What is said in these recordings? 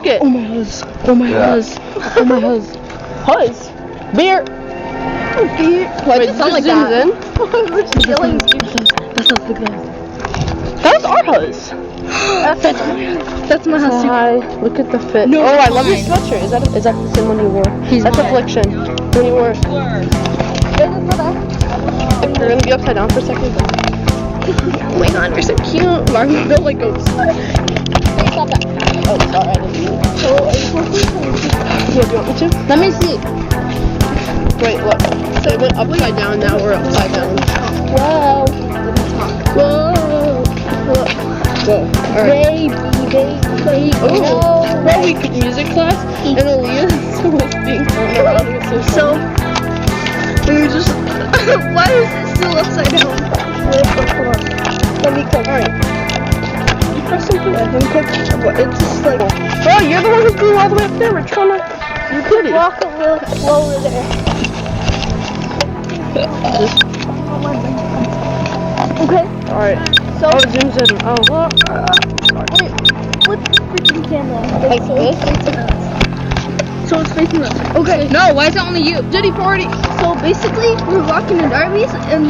Look it. Oh my huzz. Oh my huzz. Oh my huzz. Huzz. Beer. Beer. Why does it sound like that? We're stealing. That sounds the best. That was our huzz. That's my huzz. Hi. Look at the fit. No, oh, I love your mine. sweatshirt. Is that the same one you wore? That's mine. Affliction. When you wore it. You're gonna be upside down for a second. Oh my god, you're so cute. Marvin built like ghosts. Oh, sorry, I didn't mean it. Yeah, do you want me to? Let me see. Wait, look. So it went upside down, now we're upside down. Whoa. Whoa. Whoa. Alright. Baby. Oh, well, we took music class, and Aaliyah was being thrown around. It was so We were just. Why is it still upside down? Let me click. Alright. You press something? I think it's just like. Oh, you're the one who's going all the way up there. We're trying to. You're pretty. Walk a little slower there. Okay. Alright. So. Oh, it zooms in. Oh, well. Wait. What's the freaking camera? Like so this? It's facing us. So it's facing us. Okay. No, why is it only you? Diddy party. So basically, we're walking in Darby's, and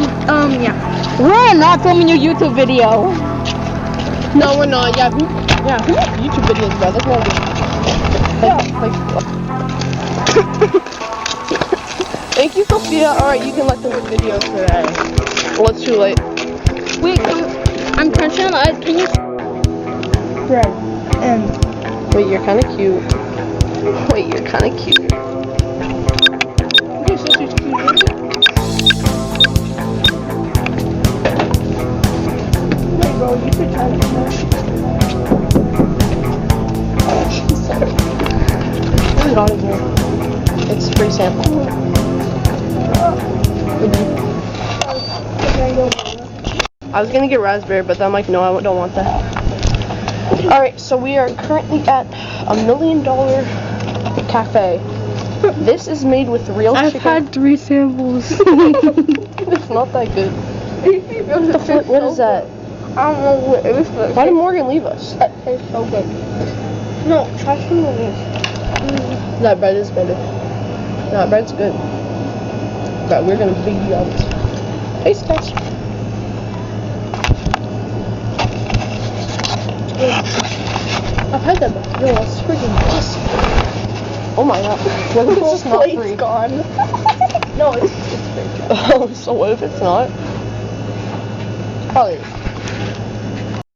yeah. We're not filming your YouTube video. No, we're not. Yeah, who makes YouTube videos, bro? That's not good. Thank you, Sophia. Alright, you can let them with videos today. Well, it's too late. Wait, I'm crunching on eyes. Can you? Right. And Wait, you're kind of cute. Wait, you're kind of cute. okay, so she's cute. Wait, bro, you could try that. Sorry. What is on here? It's free sample. I was gonna get raspberry, but then I'm like, no, I don't want that. Alright, so we are currently at $1 Million Cafe. This is made with real I've chicken. had 3 samples. It's not that good. What the flip? What is that? I don't know what it is, but Why did Morgan leave us? it tastes so good. No, try some of this. That bread is better. That bread's good. But we're gonna beat you up. Taste test. I've had that before. Yo, that's freaking awesome. Oh my god. What if it's just not Plate's free? gone. No, it's free. Oh, so what if it's not? Probably is.